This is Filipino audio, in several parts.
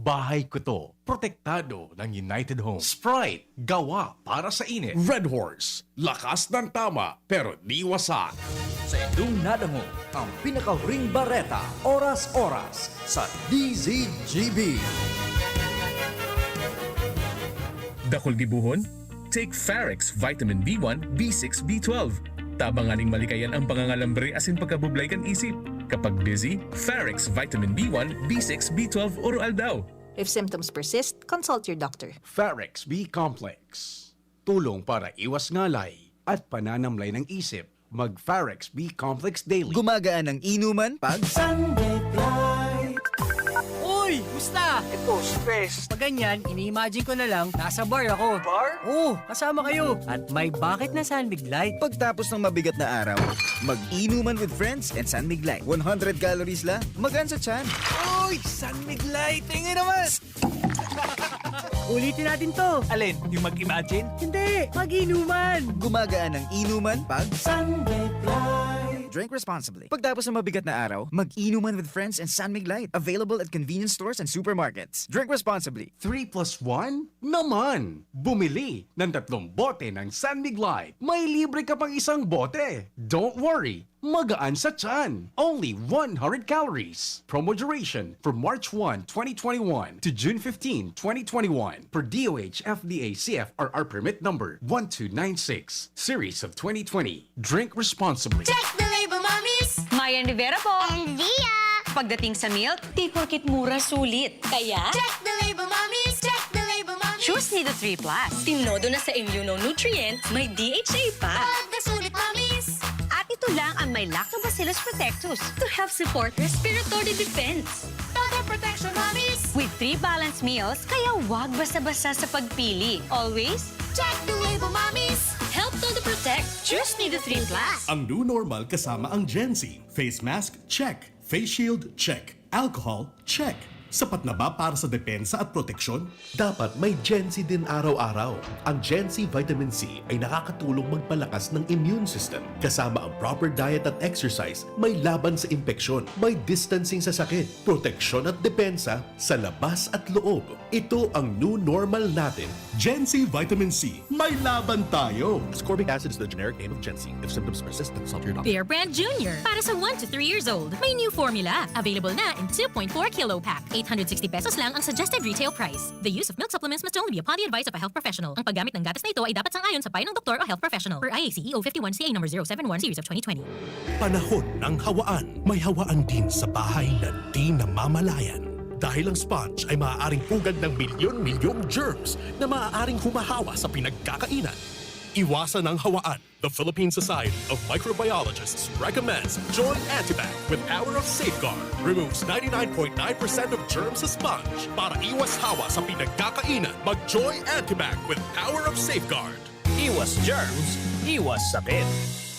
Bahay ko to. Protektado ng United Home. Sprite, gawa para sa init. Red Horse, lakas ng tama pero di wasak. Sa inyong nadango, ang pinakahuring bareta, oras-oras sa DZGB. Dakol gibuhon? Take Farex Vitamin B1, B6, B12. Tabanganing malikayan ang pangangalambre asin pagkabublay kan isip. Kapag busy, Farex Vitamin B1, B6, B12 oral daw. If symptoms persist, consult your doctor. Farex B Complex. Tulong para iwas ngalay at pananamlay ng isip. Mag Farex B Complex Daily. Gumagaan ang inuman pag Sunday Flight. Uy! Musta? Ito, stress. Pag ganyan, ini-imagine ko na lang, nasa bar ako. Bar? Oo, kasama kayo. At may bucket na sunbig light. pagtapos ng mabigat na araw, mag-inuman with friends and San Light. 100 calories lang, magaan sa tiyan. Uy, sunbig light. Tingin naman. Ulitin natin to. Alin, yung mag-imagine? Hindi, mag-inuman. Gumagaan ang inuman pag Sunday Flight. drink responsibly. Pagtapos ng mabigat na araw, mag-inuman with friends and San Light. Available at convenience stores and supermarkets. Drink responsibly. 3+1? Naman! Bumili ng 3 bote ng San Light. May libre ka pang isang bote. Don't worry, magaan sa tiyan. Only 100 calories. Promo duration from March 1, 2021 to June 15, 2021 per DOH FDA CFRR permit number 1296, series of 2020. Drink responsibly. Check the label, mommies! Mayan Rivera po. And Via! Pagdating sa milk, di porkit mura sulit. Kaya, Check the label, mommies! Check the label, mommies! choose Nido 3 Plus. Tinodo na sa immunonutrients, may DHA pa. Pag nasulit, mommies! At ito lang ang may Lactobacillus protectus to help support respiratory defense. Total protection, mommies! With 3 balanced meals, kaya wag basta-basta sa pagpili. Always, Check the label, mommies! help todo protect. Choose Nido 3 Plus. Ang new normal kasama ang Gen Z. Face mask, check. Face shield, check. Alcohol, check. Sapat na ba para sa depensa at proteksyon? Dapat may Gen Z din araw-araw. Ang Gen Z Vitamin C ay nakakatulong magpalakas ng immune system. Kasama ang proper diet at exercise, may laban sa impeksyon, may distancing sa sakit, proteksyon at depensa sa labas at loob. Ito ang new normal natin. Gen Z Vitamin C. May laban tayo! Ascorbic acid is the generic name of Gen Z. If symptoms persist, consult your doctor. Bear Brand Jr. Para sa 1 to 3 years old. May new formula. Available na in 2.4 kilo pack. 860 pesos lang ang suggested retail price. The use of milk supplements must only be upon the advice of a health professional. Ang paggamit ng gatas na ito ay dapat sang-ayon sa payo ng doktor o health professional. Per IACEO 51CA number 071 series of 2020. Panahon ng hawaan. May hawaan din sa bahay na di namamalayan. Dahil ang sponge ay maaaring pugad ng milyon-milyong germs na maaaring humahawa sa pinagkakainan. Iwasan ang hawaan. The Philippine Society of Microbiologists recommends Joy Antibac with Power of Safeguard. Removes 99.9% of germs sa sponge. Para iwas hawa sa pinagkakainan, mag-Joy Antibac with Power of Safeguard. Iwas germs, iwas sakit.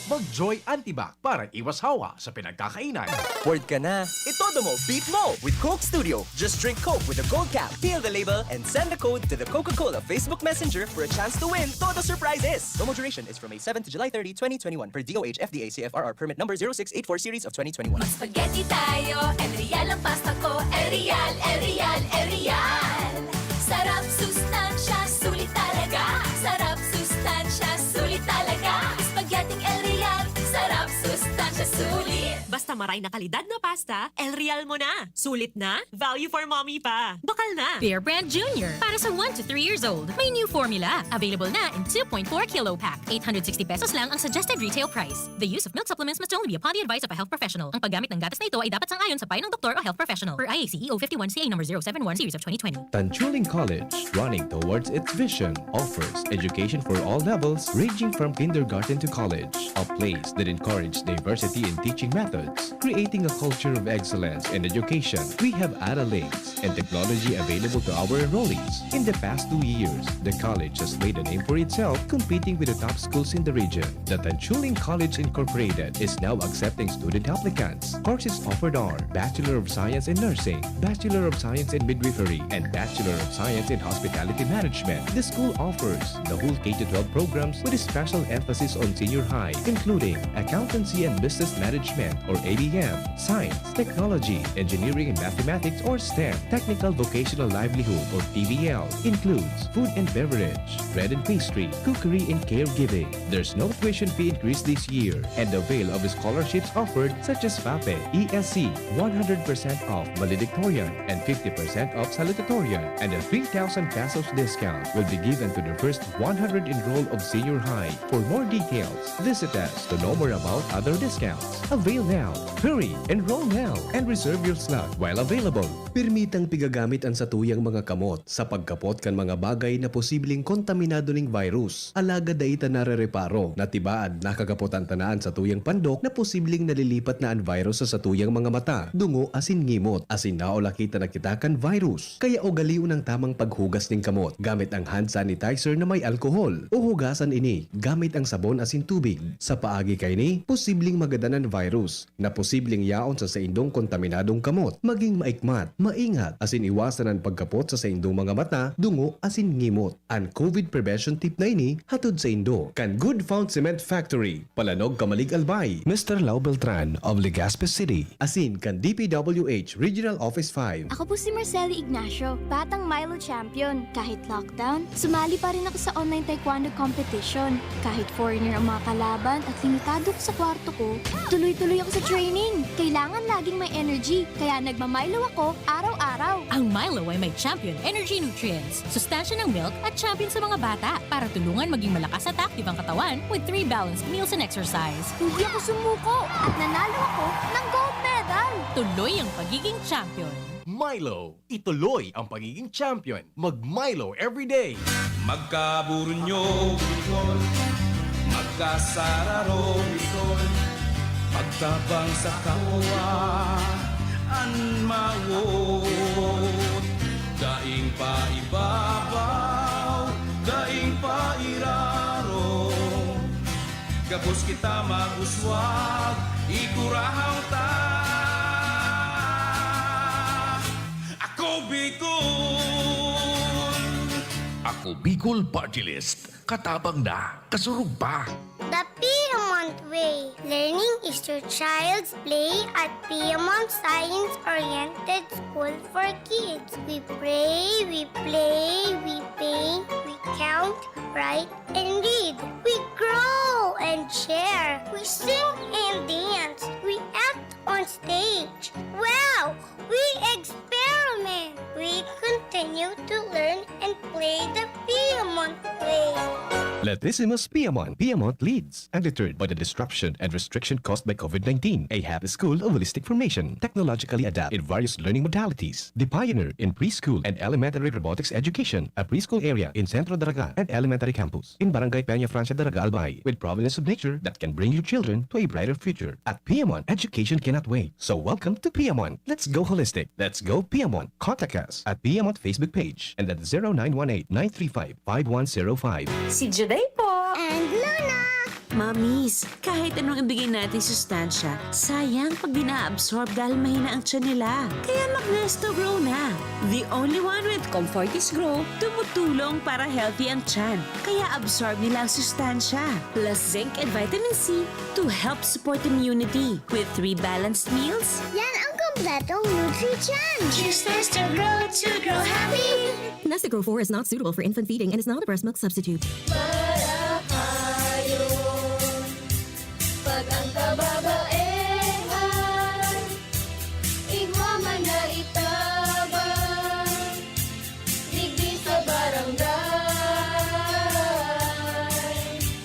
Mag-Joy Antibac para iwas hawa sa pinagkakainan. Word ka na. Itodo mo, beat mo with Coke Studio. Just drink Coke with a gold cap, peel the label, and send the code to the Coca-Cola Facebook Messenger for a chance to win Todo surprises. Promo duration is from May 7 to July 30, 2021 per DOH FDA CFRR permit number 0684 series of 2021. Spaghetti tayo, El Real ang pasta ko, El Real, El Real, El Real. Sarap, sustansya, sulit talaga. Sarap, sustansya, sulit talaga. Spaghetti El Real, sarap, sustansya, sulit. Basta maray na kalidad na pasta, El Real mo na. Sulit na, value for mommy pa. Bakal na. Bear Brand Jr. Para sa 1 to 3 years old. May new formula. Available na in 2.4 kilo pack. 860 pesos lang ang suggested retail price. The use of milk supplements must only be upon the advice of a health professional. Ang paggamit ng gatas na ito ay dapat sang-ayon sa payo ng doktor o health professional. Per IACEO 51CA number 071 series of 2020. Tanchuling College, running towards its vision, offers education for all levels ranging from kindergarten to college. A place that encourages diversity in teaching methods, creating a culture of excellence in education. We have accolades and technology available to our enrollees. In the past 2 years, the college has made a name for itself, competing with the top schools in the region. The Tanchuling College Incorporated is now accepting student applicants. Courses offered are Bachelor of Science in Nursing, Bachelor of Science in Midwifery, and Bachelor of Science in Hospitality Management. The school offers the whole K-12 programs with a special emphasis on senior high, including accountancy and business management or ABM, Science, Technology, Engineering and Mathematics or STEM, Technical Vocational Livelihood or TVL, includes food and beverage, bread and pastry, cookery and caregiving. There's no tuition fee increase this year, and avail of scholarships offered such as FAPE, ESC, 100% off valedictorian and 50% off salutatorian, and a 3,000 pesos discount will be given to the first 100 enrolled of senior high. For more details, visit us to know more about other discounts. Avail now, hurry, enroll now, and reserve your slot while available. Permitang pigagamit ang satuyang mga kamot sa pagkapot kan mga bagay na posibleng kontaminado ning virus. Alaga daita narereparo na tibaad nakagapotan tanaan sa tuyang pandok na posibleng nalilipat na ang virus sa satuyang mga mata, dungo asin ngimot, asin naola kita nakitakan virus. Kaya ugaliw ng tamang paghugas ning kamot gamit ang hand sanitizer na may alkohol o hugasan ini gamit ang sabon asin tubig. Sa paagi kay ni, posibleng magadanan virus na posibleng yaon sa indong kontaminadong kamot. Maging maikmat, maingat, asin iwasan ang pagkapot sa indong mga mata, dungo, asin ngimot. Ang COVID prevention tip na ini, hatod sa indo. Kan Good Found Cement Factory, Palanog, Kamalig, Albay, Mr. Lau Beltran of Legazpi City. Asin kan DPWH Regional Office 5. Ako po si Marceli Ignacio, batang Milo champion. Kahit lockdown, sumali pa rin ako sa online taekwondo competition. Kahit foreigner ang mga kalaban at limitado ko sa kwarto ko, tuloy-tuloy ako sa training. Kailangan laging may energy, kaya nagmamilo ako araw-araw. Ang Milo ay may champion energy nutrients, sustansya ng milk at champion sa mga bata para tulungan maging malakas at active ang katawan with 3 balanced meals and exercise. Hindi ako sumuko at nanalo ako ng gold medal. Tuloy ang pagiging champion. Milo, ituloy ang pagiging champion. Mag-Milo everyday. Magkaburunyo, bicol. Magkasararo, bicol. Pagtabang sa kawa, anmawot. Daing pa ibabaw, daing pa iraro. Gabos kita maguswag, ikurahaw ta. Ako Bicol! Ako Bicol Party List. Katabang na, kasurug pa. The Piedmont Way. Learning is your child's play at Piedmont Science-Oriented School for Kids. We pray, we play, we paint, we count, write, and read. We grow and share. We sing and dance. We act on stage. Wow! We experiment. We continue to learn and play the Piedmont Way. Latissimus Piedmont. Piedmont leads, undeterred by the disruption and restriction caused by COVID-19. A happy school of holistic formation, technologically adapted in various learning modalities. The pioneer in preschool and elementary robotics education. A preschool area in Centro Daraga and elementary campus in Barangay Peña Francia Daraga, Albay, with providence of nature that can bring your children to a brighter future. At Piedmont, education cannot wait. So welcome to Piedmont. Let's go holistic. Let's go Piedmont. Contact us at Piedmont Facebook page and at 0918-935-5105. Si Juday po. And Luna! Mamis, kahit anong ibigay natin sustansya, sayang pag di na-absorb dahil mahina ang tiyan nila. Kaya mag-Nesto Grow na. The only one with Comfortis Grow, tumutulong para healthy ang tiyan. Kaya absorb nila ang sustansya. Plus zinc and vitamin C to help support immunity. With 3 balanced meals, Yan ang kompletong Nutri-Chan! Choose Nesto Grow to grow happy! Nestle Grow 4 is not suitable for infant feeding and is not a breast milk substitute. Pag ang kababaehan, igwaman na itabang, digdi sa barangay.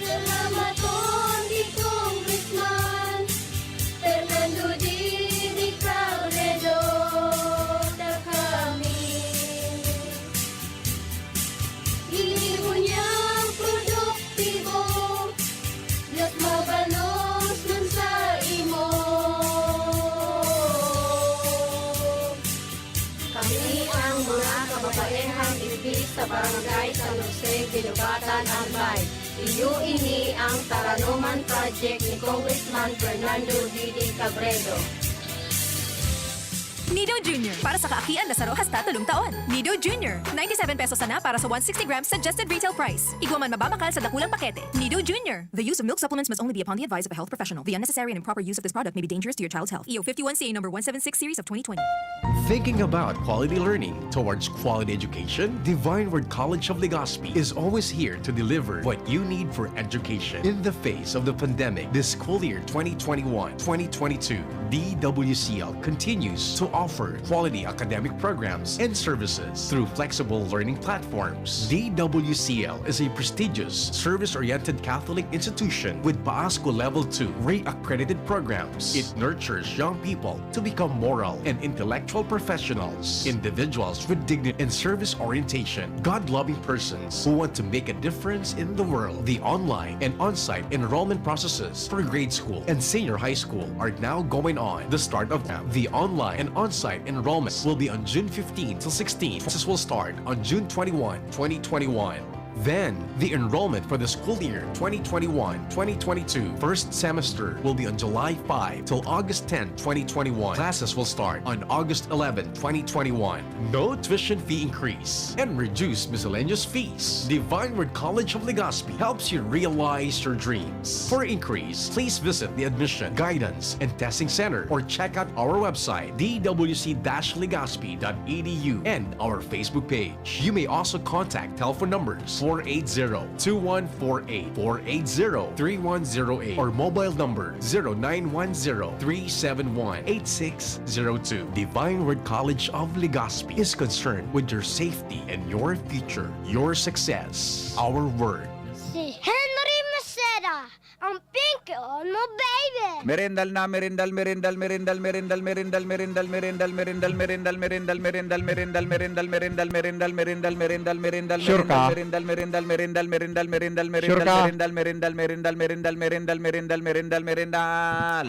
Salamat kong di Congressman Fernando Di Cabredo na kami. Inibo niyang produktibo, Diyos mabalos nun sa imo. Kami ang mga kababaehang ibig sa barangay San Jose, Ginubatan, Albay. Iyo ini ang Taranuman Project ni Congressman Fernando D. Cabredo. Nido Jr. para sa kaakian na saro hasta 3 taon. Nido Jr. 97 pesos na para sa 160 grams suggested retail price. Iguman mababakal sa dakulang pakete. Nido Jr. The use of milk supplements must only be upon the advice of a health professional. The unnecessary and improper use of this product may be dangerous to your child's health. EO 51CA number 176 series of 2020. Thinking about quality learning towards quality education? Divine Word College of Legazpi is always here to deliver what you need for education. In the face of the pandemic, this school year 2021-2022, DWCL continues to offer quality academic programs and services through flexible learning platforms. DWCL is a prestigious, service-oriented Catholic institution with PAASCO Level 2 RAE-accredited programs. It nurtures young people to become moral and intellectual professionals, individuals with dignity and service orientation, God-loving persons who want to make a difference in the world. The online and on-site enrollment processes for grade school and senior high school are now going on. The start of them. The online and on-site enrollments will be on June 15 till 16. Process will start on June 21, 2021. Then, the enrollment for the school year 2021-2022 first semester will be on July 5 till August 10, 2021. Classes will start on August 11, 2021. No tuition fee increase and reduced miscellaneous fees. Divine Word College of Legazpi helps you realize your dreams. For increase, please visit the Admission, Guidance, and Testing Center or check out our website dwc-legazpi.edu and our Facebook page. You may also contact telephone numbers 480-2148, 480-3108, or mobile number 0910-371-8602. Divine Word College of Legazpi is concerned with your safety and your future, your success. Our word. Si Henry Maceda, ang Pingkion mo, baby! Merendal na, merendal, merendal, merendal, merendal, merendal, merendal, merendal, merendal, merendal, merendal, merendal, merendal, merendal, merendal, merendal, merendal, merendal, merendal, Sure ka? merendal, merendal, merendal, merendal, merendal, merendal, Sure ka? merendal, merendal, merendal, merendal, merendal, merendal, merendal, merendal.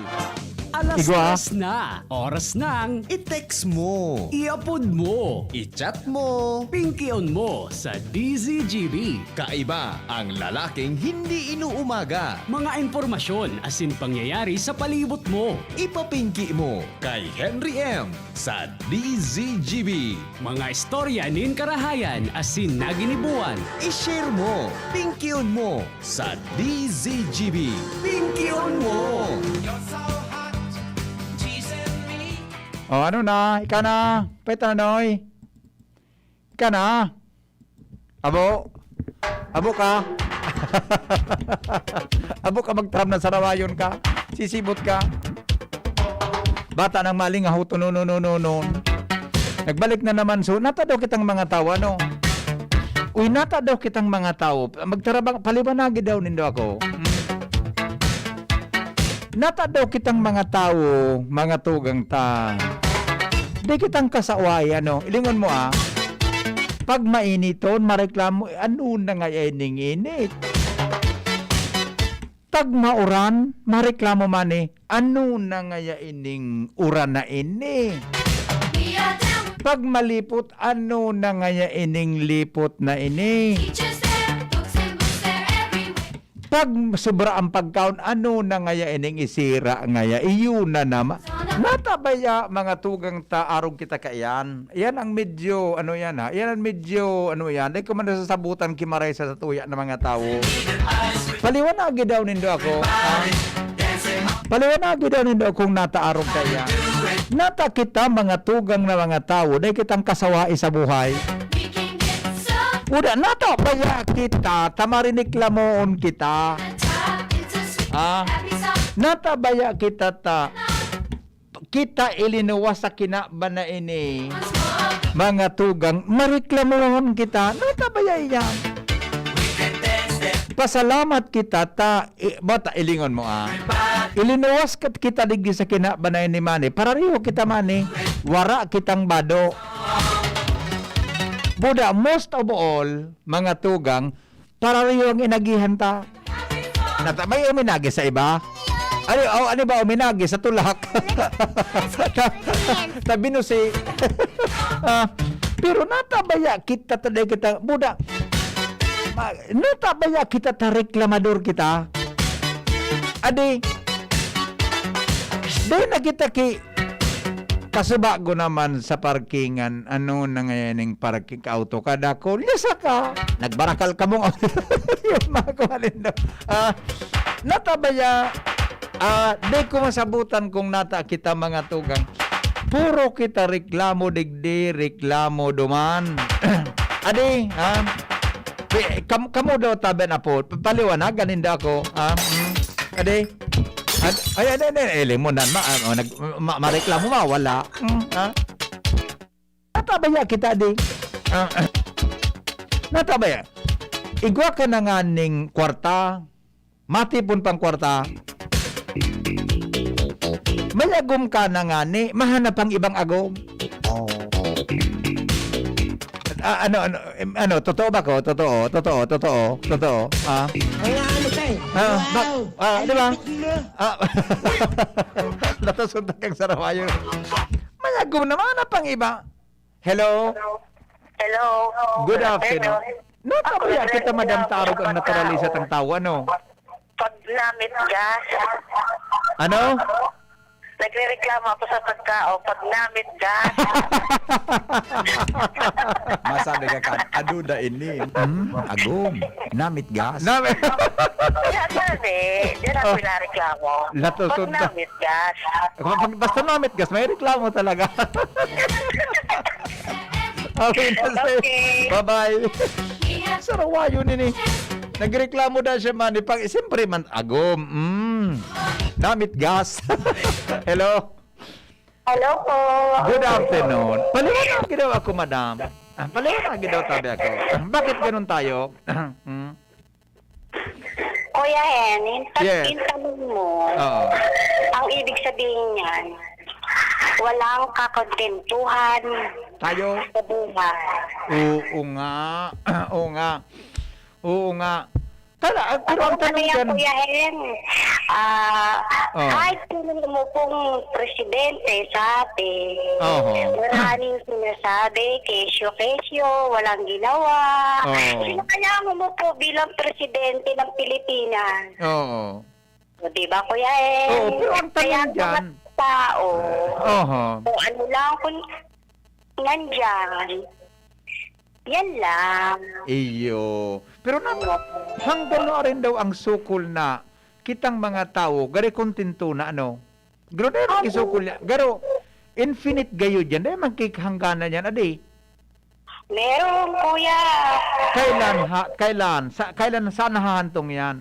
Alas Igwa? tres na. Oras nang I-text mo. i-upload mo. I-chat mo. Pingkion mo sa DZGB. Kaiba ang lalaking hindi inuumaga. Mga impormasyon asin pangyayari sa palibot mo. Ipapingki mo kay Henry M. sa DZGB. Mga istorya nin karahayan asin naginibuan. I-share mo. Pingkion mo sa DZGB. Pingkion mo. O ano na? Ika na? Petanoy? Ika na? Abo? Abo ka? Abo ka magtam na sarawayon ka? Sisibot ka? Bata ng maling ahuto no. Nagbalik na naman so. Nata daw kitang mga tao ano? Uy, nata daw kitang mga tao. Magtarabang, paliwanagi daw nindo ako. Nata daw kitang mga tao, mga tugang ta. Di kitang kasaway, ano? Ilingon mo Pag mainiton, mareklamo, ano na nga ining init? Pag mauran, mareklamo man ano na nga ining uran na ini? Pag malipot, ano na nga ining lipot na ini? Pag sobra ang pagkaon, ano na nga ining isira nga iyo na naman. Natabaya mga tugang arong kita kaiyan. Yan ang medyo, yan ang medyo, Dahil ko man nasasabutan kimaray sa tuya ng mga tao. Paliwanagi daw nindo ako. Paliwanagi daw nindo akong nataarong kaya. Nata kita mga tugang na mga tao, dahil kitang kasawai sa buhay. Uda, natabaya kita, tamariniklamoon kita. Natabaya kita kita ilinuwas sa kinabana ini mga tugang mareklamuhan kita natabaya yan pasalamat kita bata ilingon mo ilinuwas kita digdi sa kinabana ini mani para riho kita mani wara kitang bado buda most of all mga tugang para riho ang inagihan ta natabay uminagi sa iba. Ano ba uminagi sa tulak? Tabi no si pero natabaya kita taday kita buda. Natabaya kita reklamador kita. Adi. Dahil na kita Kasubago naman sa parkingan, ano na ngayon yung parking auto kada ko, lisa ka. Nagbarakal ka mong yung mga kuhalin daw. Natabaya, di ko masabutan kung nata kita mga tugang. Puro kita reklamo digdi, reklamo duman. Adi, kamu daw tabi na po, paliwanag, ganinda ako. Adi, limunan, mareklamo wala. Natabaya kita, di. Natabaya. Igwa ka na nga ning kwarta, matipon pang kwarta, mayagom ka na nga ni, mahanap ang ibang agom. Totoo ba ko? Totoo. Di ba? Natasunta kang sarawayo. Mayagom naman na pang iba. Hello? Hello. Good afternoon. Natabaya kita, Madam Tarog, ang naturalisa ng tawa, no? Pag namit gas. Ano? Nagre-reklamo ako sa pagkao. Pag namit gas. Masabi ka kan, aduda ini. Agum, namit gas. Namit. Yan Diyan ako pinareklamo. Pag namit gas. Basta namit gas, may reklamo talaga. Okay na sa'yo. Bye-bye. Sarawayo nini. Nagreklamo na siya man. Siyempre man, agom. Namit gas. Hello? Hello po. Good afternoon. Paliwanag daw ako, madam. Paliwanag daw tabi ako. Bakit ganun tayo? Kuya Hen, Yes. tanong mo, Oo. ang ibig sabihin niyan, walang kakontentuhan Tayo? sa buhay. Oo nga. Pero ang tanong yan, dyan, Kuya Hen, kahit sino mo pong presidente sa atin, maraming sinasabi, kesyo, walang ginawa. Sino kaya mo po bilang presidente ng Pilipinas? Oo. O, diba, Kuya Hen? Oo, pero ang tanong dyan, mga tao, o ano lang kung nandyan, yan lang. iyo. Pero hanggang na rin daw ang sukol na kitang mga tao, gari kontento na ano. Garo na yung isukol niya. Garo, infinite gayo dyan. Dahil magkikhangganan yan, adi. Meron, Kuya. Kailan saan nahahantong yan?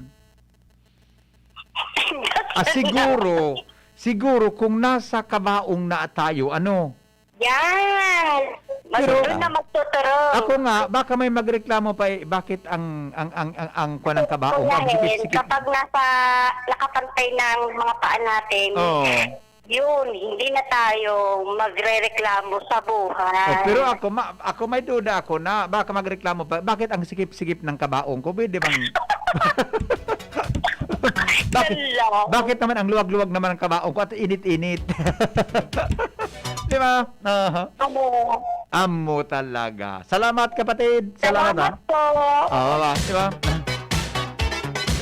Siguro kung nasa kabaong na tayo, ano? Yan. Doon na magtuturo. Ako nga, baka may magreklamo pa bakit ang kwanang kabaong ang sikip-sikip. Kapag nakapantay ng mga paan natin, yun, hindi na tayo magre-reklamo sa buhay. Pero ako may duda ako na baka magreklamo pa, bakit ang sikip-sikip ng kabaong ko? Pwede bang... bakit naman ang luwag-luwag naman ng kabaong ko at init-init? Di ba? Amo talaga. Salamat, kapatid. Salamat po. Di ba?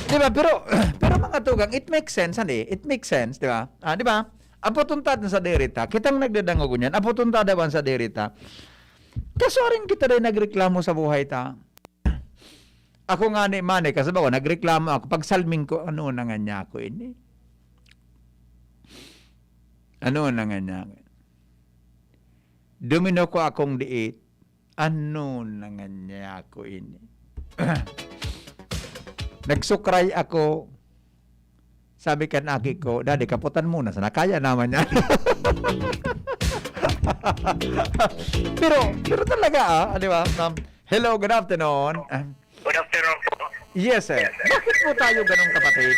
Di ba? Pero mga tugang, it makes sense, It makes sense, di ba? Di ba? Apo tuntad sa derita. Kitang nagdadango ko niyan. Apo tuntad dawan sa derita. Kaso rin kita rin nagreklamo sa buhay ta. Ako nga ni Mane, kasi ba ko, nagreklamo ako. Pag salming ko, ano na nga niya ako ini? Ano na nga niya ako? Dumino ko akong diit. Ano na nga niya ako ini? Nagsukray ako. Sabi ka naki ko, Daddy, kaputan muna. Sana kaya naman niya. pero talaga, di ba? Hello, good afternoon. Good afternoon po. Yes, sir. Bakit po tayo ganun, kapatid?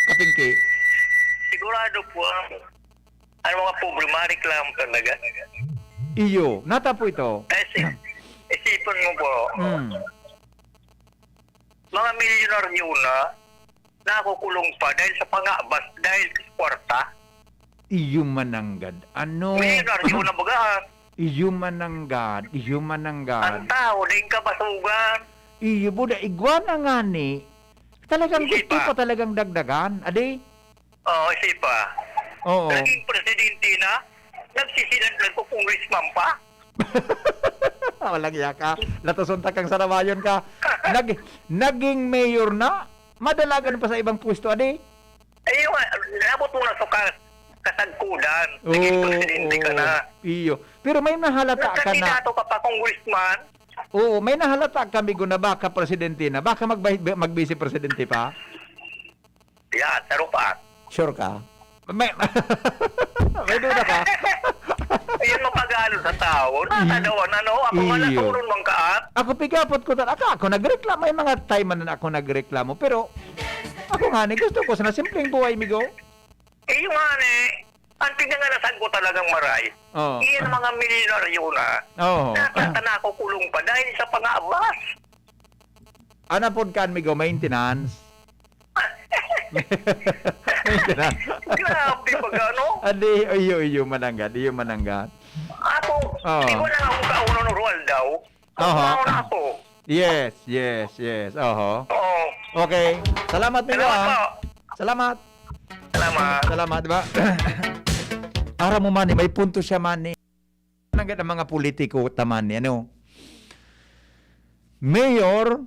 Kapingki? Sigurado po, ano mga problema, reklamo talaga. Iyo, nata po ito. Isipin mo po, mga milyonaryo na nakukulong pa dahil sa pangabas, dahil sa kwarta. Iyo mananggad. Ano? Milyonaryo na bagaan. Iyo mananggad. Ang tao, din ka basugan. Iyo, buda, igwana nga ni. Talagang gusto pa talagang dagdagan. Adi? Oo, isipa. Oo. Naging presidente na, nagsisinaglan ko congressman pa. Walang iya ka. Latusunta kang sarawayon ka. Naging mayor na? Madalagan pa sa ibang pwesto, adi? Ayun, nabot mo na sa kasagkudan. Naging presidente ka na. Iyo. Pero may nahalata ka na. Nagkandidato ka pa, congressman. Oo, may nahalata kami na baka presidente na. Baka mag-vice presidente pa? Yan, pero pa. Sure ka? May duda ka? Ayun mapagalo sa tao. Natadawan, ano? Ako man naturon mang kaat. Ako pigapot ko ako nagreklamo. May mga time na ako nagreklamo. Pero ako nga gusto ko sa simpleng buhay, migo. Yung nga ang pinangalasan ko talagang maray. Oh. Iyan ang mga milyonaryo na. Oh. Nakatana ko kulong pa dahil sa pang-aabas. Ano po ka, migo? Maintenance? Maintenance? Grabe pag ano? Adi, iyo mananggat. Iyo mananggat. Ako, hindi ko na akong kauno ng ruwal daw. Ako na ako. Yes. Oho. Oo. Okay. Salamat, migo. Salamat. Salamat, diba? Ara mo, mani, may punto siya, mani. Nanggad ang mga politiko, tamani, ano? Mayor,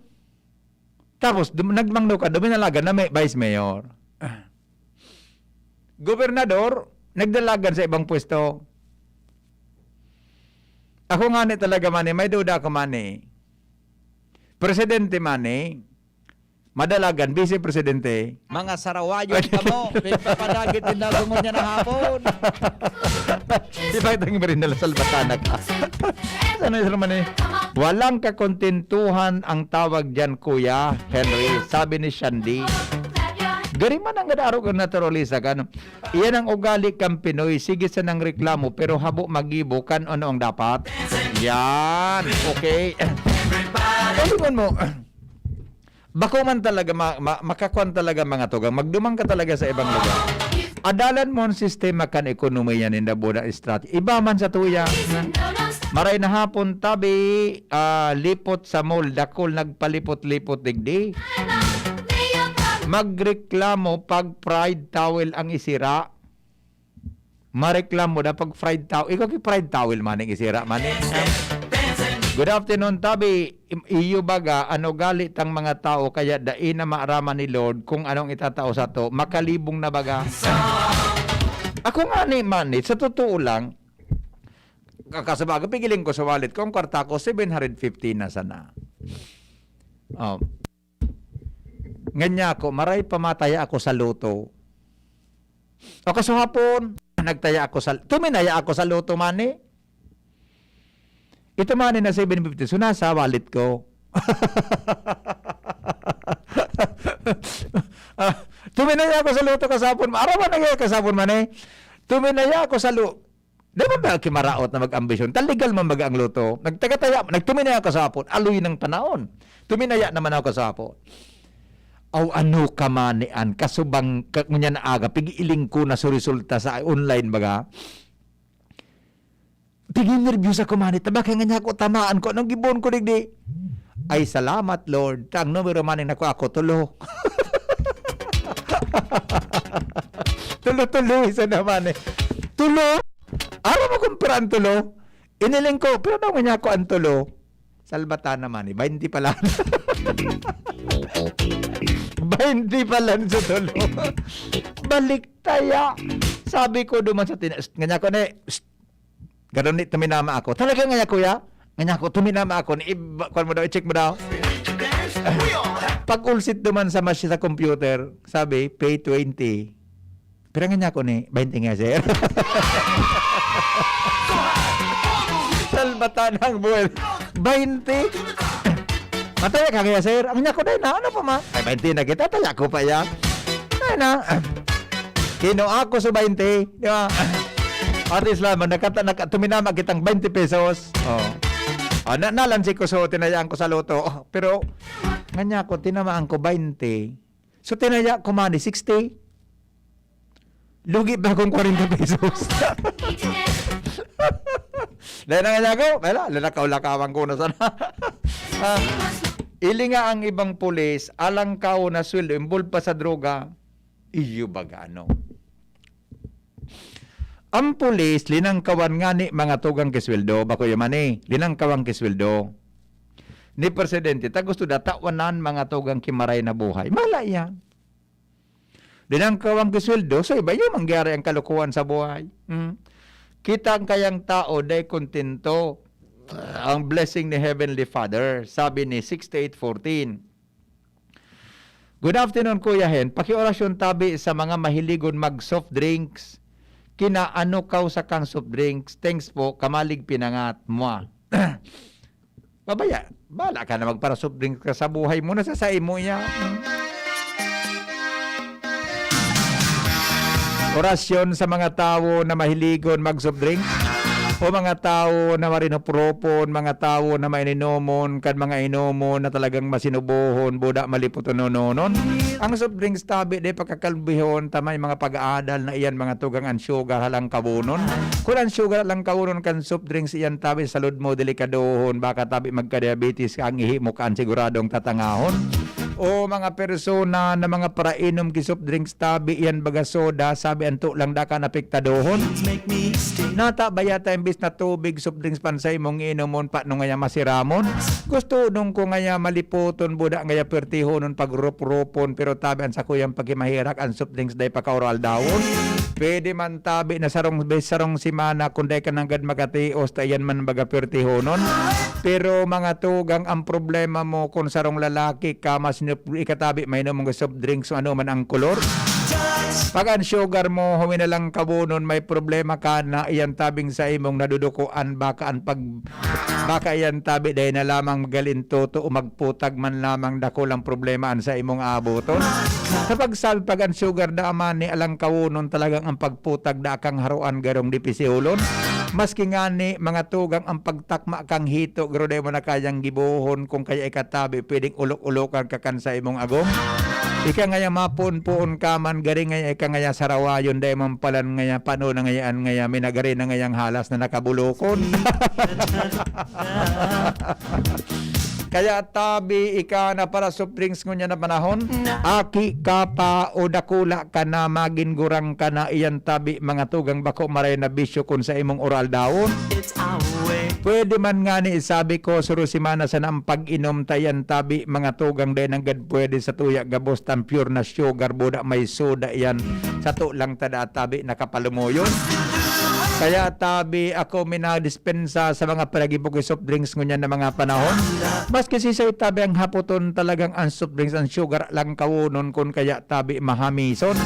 tapos, nagmangno ka, duminalagan na may vice mayor. Gobernador, nagdalagan sa ibang pwesto. Ako nga talaga, mani, may duda ako, mani. Presidente, mani, madalagan, vice-presidente. Mga sarawayon ka mo. Papadagit din na mo niya na hapon. Di ba itong merindala sa Albatana ka? Ano yung naman Walang kakontentuhan ang tawag dyan, Kuya Henry. Sabi ni Shandy. Gariman ang gadaro kang naturalisa ka. No? Iyan ang ugali kang Pinoy. Sige sa nang reklamo pero habo magibo kan ano ang dapat. Yan. Okay. Kalingon mo. Bako man talaga, makakuan talaga mga tugang. Magdumang ka talaga sa ibang lugar. Adalan mo ang sistema kan ekonomiya ninda buda strategy. Iba man sa tuya. Maray na hapon tabi, lipot sa mall, dakol nagpalipot-lipot digdi. Magreklamo pag fried towel ang isira. Mareklamo na pag fried towel. Ikaw fried towel man ang isira man. Good afternoon, tabi. Iyo baga, ano galit ang mga tao kaya dain na maaraman ni Lord kung anong itatao sa to. Makalibong na baga. Ako nga ni Manny, sa totoo lang, kasabaga, pigiling ko sa wallet ko, ang kwarta ko, 750 na sana. Nganya ako, maray pamataya ako sa loto. O kasahapon, nagtaya ako tuminaya ako sa loto, Manny. Ito man na 750. So, nasa wallet ko. Tuminaya ako sa luto kasapon. Araw man nagyay kasapon man eh. Tuminaya ako sa luto. Di ba ba kimaraot na mag-ambisyon? Taligal man mag-ang luto. Nagtuminaya ako kasapon. Aloy ng panahon. Tuminaya naman ako kasapon. Aw ano ka manian. Kasubang kunya na aga. Pigiiling ko na sa resulta sa online baga. Tigil nervyos ako manit. Tabakay nga niya ako tamaan ko. Anong gibon ko digdi? Ay salamat Lord. Ang numero maning nako ako tulo. Tulo isa naman eh. Tulo? Araw mo kumpiran tulo? Iniling ko. Pero naman niya ako ang tulo. Salbata naman eh. 20 pala. 20 pala sa tulo. Balik taya. Sabi ko duman sa nga ko na ganon ni tuminama ako. Talaga nga kuya? Nga ako tuminama ako. Kuan mo daw, i-check mo daw. Pag ulsit duman sa machine sa computer, sabi, pay 20. Pero nga ako ni, 20 nga sir. Salbatan ang buwan. 20? Mataya ka kaya sir? Ang nga ko na, ano pa ma? Ay, 20 na kita, taya ko pa ya. Ay na. Kino ako sa 20. Di ba? At least lang, tuminama kitang 20 pesos. Nalansi ko so, tinayaan ko sa loto. Pero, nga ko, tinamaan ko 20. So, tinaya ko mani 60. Lugi ba akong 40 pesos? Dahil nga ko, lalakaw-lakawan ko na sana. Ili nga ang ibang pulis, alang kao na sweldo, imbol pa sa droga, iyo baga ano. Ang pulis, linangkawan nga ni mga tugang kisweldo, bako yaman linangkawang kisweldo. Ni Presidente, ta gusto datawanan mga tugang kimaray na buhay. Mala yan. Linangkawang kisweldo, so iba yung mangyari ang kalukuhan sa buhay. Kita ang kayang tao, day kontento. Ang blessing ni Heavenly Father, sabi ni 68:14. Good afternoon, Kuya Hen. Pakiorasyon tabi sa mga mahiligon mag soft drinks. Kinaano kaw sa kang soft drinks. Thanks po, kamalig pinangat mo. Babaya, bala ka na magpara soft drinks ka sa buhay mo na sa mo yan. Orasyon sa mga tao na mahiligon mag soft drinks. O mga tao na marinopropon, mga tao na maininomon, kan mga inomon na talagang masinubohon, buda maliputonononon. Ang soft drinks tabi, de pagkakalbihon, tamay mga pag-aadal na iyan mga tugang ang sugar halang kabunon. Kung ang sugar halang kabunon kan soft drinks, iyan tabi salud mo delikadohon, baka tabi magka-diabetes ka, ang ihimo ka, siguradong tatangahon. O mga persona na mga parainom ki soft drinks tabi iyan baga soda, sabi anto lang da ka napiktadohon. Nata bayata imbis na tubig soft drinks pansay mong inomon pa nung ngaya masiramon. Gusto nung ko ngaya maliputon buda ngaya pertihonon pagrup-rupon pero tabi an sa kuyang pagkimahirak ang soft drinks day paka-oral dawon. Pwede man tabi na sarong simana kunday ka nanggad magatios ta iyan man baga pertihonon. Pero mga tugang ang problema mo kung sarong lalaki ka mas ikatabi may namang soft drinks o ano man ang kolor. Pag ang sugar mo huwin na lang kabunon may problema ka na iyan tabing sa imong nadudukuan baka iyan tabi dahil na lamang magalinto to o magputag man lamang dako lang problema sa imong abuton. Sa pagsalpag ang sugar da aman ni alang kawunon talagang ang pagputag da kang haruan garong dipisiulon. Maski nga ni mga tugang ang pagtakma kang hito garo mo na kayang gibuhon kung kaya ikatabi pwedeng ulok-ulokan ka kan sa imong agom. Ika ngaya mapun-puon ka man gari ngaya ika ngaya sarawayon day mampalan ngaya pano na ngayaan ngaya minagari na ngayang halas na nakabulokon. Kaya tabi ika na para soft drinks ngunya na panahon. Aki ka pa o dakula ka na magingurang ka na iyan tabi mga tugang bako maray na bisyo kun sa imong oral daon. Pwede man nga ni isabi ko suru simana sa nang pag-inom tayan tabi mga tugang din ang gad pwede sa tuya gabos tan pure na sugar buda may soda yan sa to lang tada tabi nakapalumuyon. Kaya tabi ako minadispensa sa mga palagibog soft drinks ngunya na mga panahon. Maski si say tabi ang haputon talagang ang soft drinks ang sugar lang kawunon kun kaya tabi mahamison.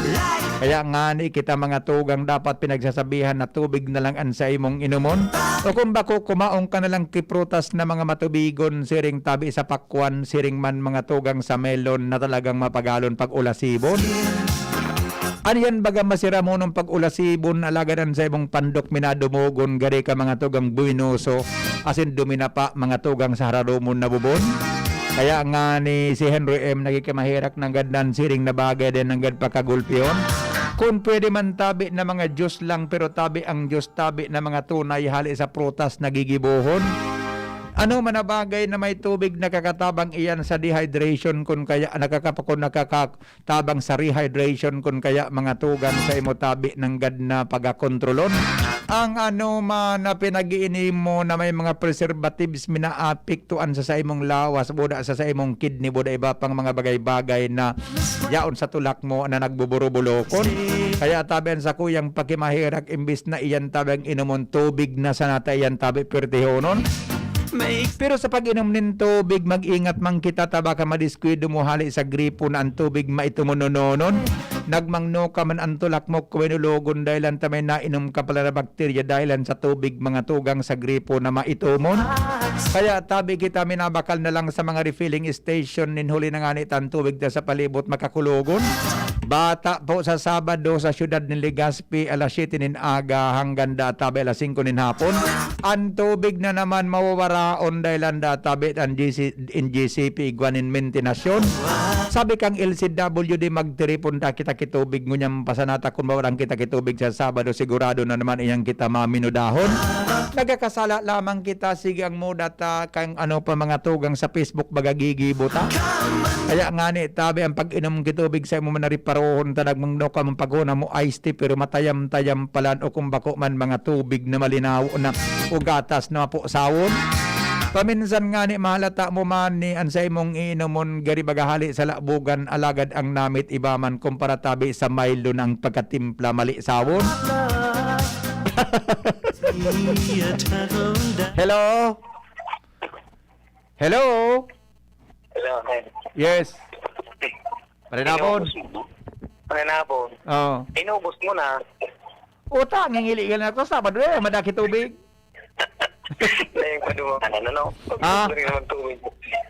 Kaya nga ni kita mga tugang dapat pinagsasabihan na tubig na lang ang sa imong inumon. O kung bako kumaong ka na lang kiprutas na mga matubigon siring tabi sa pakwan, siring man mga tugang sa melon na talagang mapagalon pag ulasibon. Aniyan baga masira mo nung pag-ulasibon alagadan sa ibong pandok minadumugon gari ka mga tugang buinoso asin dumina pa mga tugang sa hararumon na bubon. Kaya nga ni si Henry M nagikamahirak ng gandan siring na bagay din ng gad pakagulpiyon. Kung pwede man tabi na mga Diyos lang pero tabi ang Diyos tabi na mga tunay hali sa prutas nagigibuhon. Ano man na bagay na may tubig nakakatabang iyan sa dehydration kun kaya nakakatabang sa rehydration kun kaya mga tugang sa imo tabi ng gad na pagakontrolon. Ang ano man na pinag-iinim mo na may mga preservatives minaapektuan sa imong lawas buda sa imong kidney buda iba pang mga bagay-bagay na yaon sa tulak mo na nagbuburo-bulokon. Kaya tabihan sa kuyang pakimahirak imbis na iyan tabang inumon tubig na sa nata iyan tabi pertihonon. Pero sa pag-inom ng tubig, mag-ingat man kita tabaka madiskwido mo hali sa gripo na ang tubig maitumunononon. Nagmangno ka man ang tulak mo kuwinulogon dahilan tamay nainom ka pala na bakterya dahilan sa tubig mga tugang sa gripo na maitumon. Kaya tabi kita minabakal na lang sa mga refilling station ninhuli na nga ang tubig na sa palibot makakulogon. Bata po sa Sabado sa siyudad ng Legazpi alas 7 nin aga hanggang databi alas 5 nin hapon. Ang tubig na naman mawawaraon dahilan databi ang GCP igwanin mentinasyon. Sabi kang LCWD magtiripon ta kita kita kitubig ngunyam pasanata kung bawarang kita kitubig sa Sabado sigurado na naman iyang kita maminudahon. Nagakasala lamang kita sigang muda ta kang ano pa mga tugang sa Facebook bagagigi buta. Kaya nga ni tabi ang pag-inom kitubig sa imo manari parohon tanag mangno ka mong paguna mo iced tea pero matayam-tayam palan o kung bako man mga tubig na malinaw na ugatas na po sawon. Paminsan nga ni mahalata mo man ni ansay mong iinomon gari bagahali sa labugan alagad ang namit ibaman kumpara tabi sa Milo ng pagkatimpla mali sawon. Hello? Hello? Hello, Yes. Parinapon. Parinapon. Oo. Inubos mo na. Uta, ngingili ka na ako. Sabado eh, madaki tubig. Dahil pa dumaan, ano?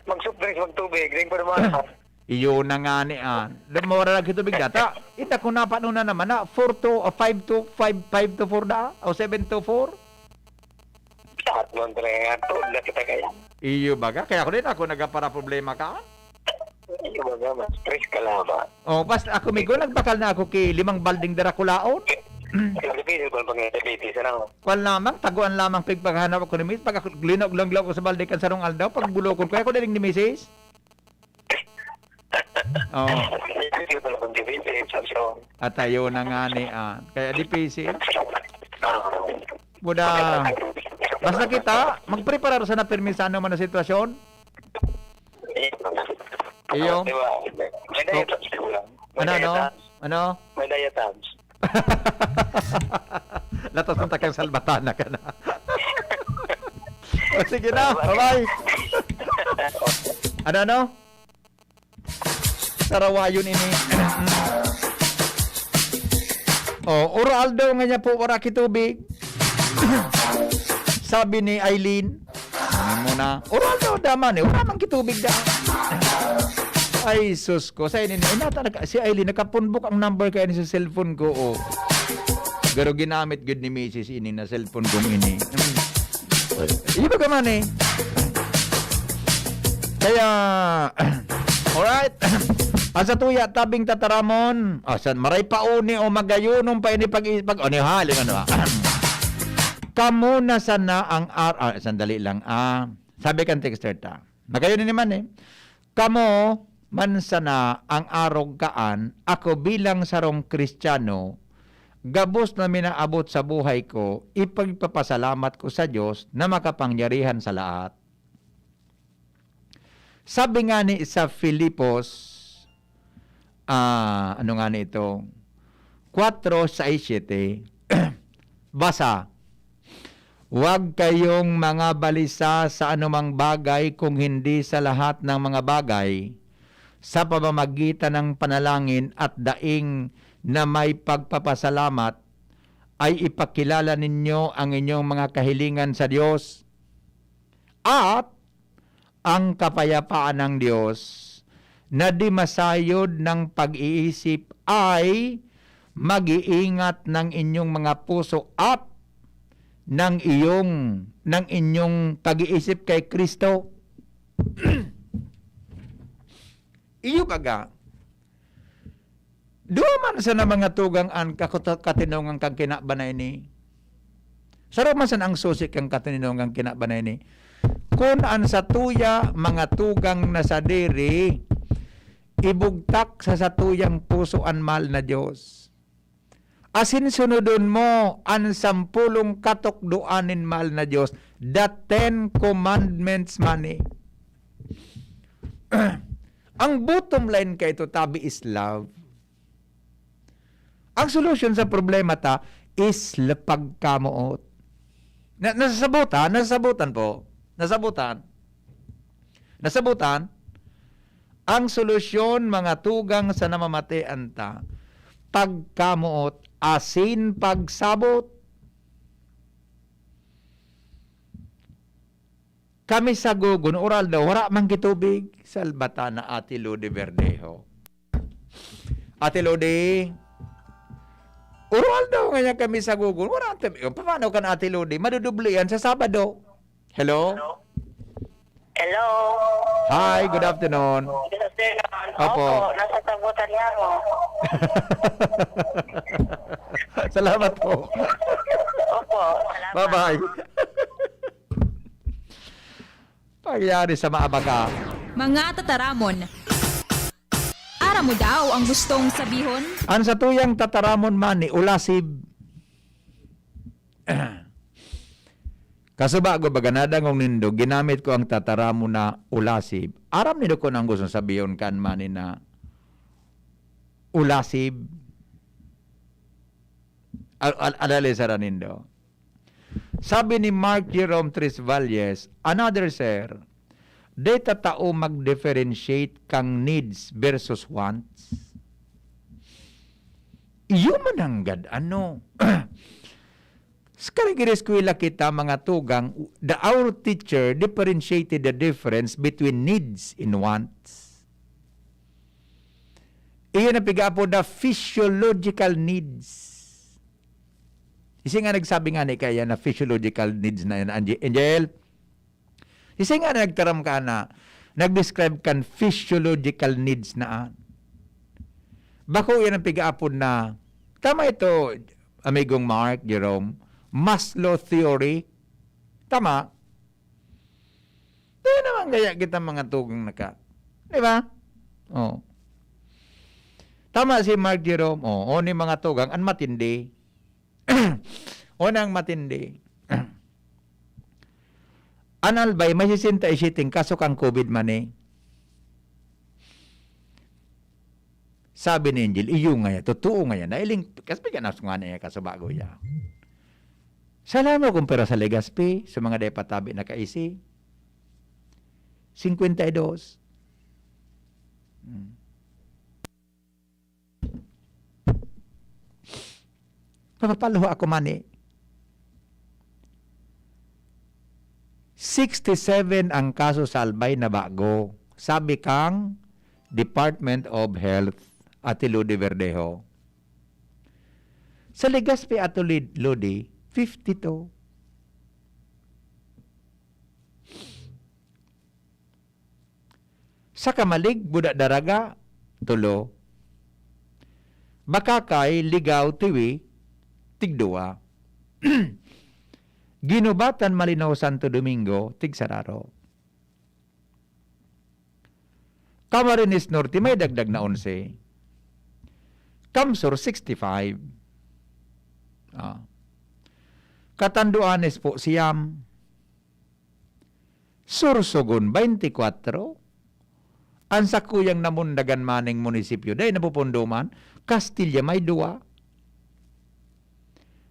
Mag-soft-drinks, magtubig. Dahil pa dumaan. Iyo na nga ni Lumawara lang kitubig data. Ita ko na paano na naman na 4 to 5 to 5 to 4 na o 7 to 4. Lahat mo, Andre. Tulad na kita kaya. Iyo baga. Kaya ako din ako nagapara problema ka. Iyo baga, mas stress ka lang ba? Oh, basta ako migo nagbakal na ako kay 5 balding darakulaon. Kailangan ko pang diabetes, ano? Wal lamang, taguan lamang paghanap ako ni Miss. Pag ako linog-langlaw ko sa balde kan sarong aldaw, pag bulokon ko, ako din ni Mrs. Oh. At tayo na nga ni kaya di PC. Buda. Basta kita, magprepara sa na permisa ano man na sitwasyon. Iyo. Ano? May diatabs. Latas ng takang salbatana ka na. O sige na, bye-bye. Ano? Sarawayon ini. Oral daw nga niya po wala kitubig. Sabi ni Eileen. Muna. Oral daw daman eh. Wala mang kitubig da. Ay, sus ko. Sa ini, si Eileen, nakapunbok ang number kaya ni sa cellphone ko. Pero ginamit good ni Mrs. ini na cellphone kong ini. Iba ka man eh. Kaya, alright. Asa tuya, tabing tataramon. Asan, maray pauni o magayunong pa ini pag-isipag. O, nihaling ano Kamu na sana ang sandali lang. Sabi kang texter ta. Magayunin naman eh. Kamu man sana ang arog kaan, ako bilang sarong Kristiyano, gabos na minaabot sa buhay ko, ipagpapasalamat ko sa Diyos na makapangyarihan sa lahat. Sabi nga ni sa Filipos, ano nga ni ito? 4:6-7, basa, huwag kayong mga balisa sa anumang bagay kung hindi sa lahat ng mga bagay, sa pamamagitan ng panalangin at daing na may pagpapasalamat, ay ipakilala ninyo ang inyong mga kahilingan sa Diyos. At ang kapayapaan ng Diyos na di masayod ng pag-iisip ay mag-iingat ng inyong mga puso at ng inyong pag-iisip kay Kristo. Iyo baga, doon man sa na mga tugang ang katinungang kang kinabanay ni. Sarap man sa ang susik kang katinungang kinabanay ni. Kung an sa tuya mga tugang na sa diri, ibugtak sa satuyang puso an mahal na Diyos. Asin sunodon mo an 10 katukduanin mahal na Diyos, the 10 commandments money. Ang bottom line kay ito, tabi, is love. Ang solusyon sa problema ta is pagkamuot. Nasasabutan po. Nasabutan. Ang solusyon, mga tugang sa namamatian ta, pagkamuot, asin pagsabot. Kami sa gugon, oral daw, wala mang kitubig. Salbata na Ate Lodi Verdejo. Ate Lodi, oral daw nga kami sa gugon. Wala tubig. Paano ka na Ate Lodi? Madudubli yan sa Sabado. Hello? Hello. Hi, good afternoon. Good afternoon. Opo. Nasa sagutan niya mo. Salamat po. Opo, salamat. Bye-bye. Pagyari sa maabaga. Mga tataramon. Ara mo daw ang gustong sabihon? Ang sa tuyang tataramon man ni ulasib. Kasubago baganada ngong nindo, ginamit ko ang tataramon na ulasib. Aram nindo ko nang gustong sabihon kan man ni na ulasib. Alali sa nindo. Sabi ni Mark Jerome Trisvalles, another sir, data tao mag-differentiate kang needs versus wants. Iyo man ang gad, ano? Eskwela kita mga tugang, our teacher differentiated the difference between needs and wants. Iyon ang pigapo the physiological needs. Isa nga nagsabi nga ni kaya na physiological needs na yan, Angel. Isa nga nagtaram ka na, nag-describe kan physiological needs na. Bako yan ang pigaapon na, tama ito, amigong Mark, Jerome, Maslow theory. Tama? Kaya naman gaya kita mga tugang naka. Di ba? Oh. Tama si Mark Jerome, o ni mga tugang, ang matindi. Unang matindi. Analbay, may sisinta isiting kaso kang COVID man eh. Sabi ni Angel, iyo nga yan, totoo nga yan. Nailing, kaspi ka nasunga na yan kaso bago yan. Salamat kung pera sa legaspi, sa mga depatabi na kaisi. 52. Papaluho ako man eh. 67 ang kaso sa Albay na bago. Sabi kang Department of Health at Lodi Verdejo. Sa Legazpi at Lodi, 52. Sa Kamalig, Budak Daraga, 3. Bakakay, Ligaw, Tiwi, tig-2. Ginubatan, Malinaw, Santo Domingo, tig-sararo. Camarines Norte, may dagdag na 11. Kamsur, 65. Katanduanes po, Siam. Sursogon, 24. Ang sakuyang namundagan maning munisipyo, dahil napupunduman, Castilla, may 2.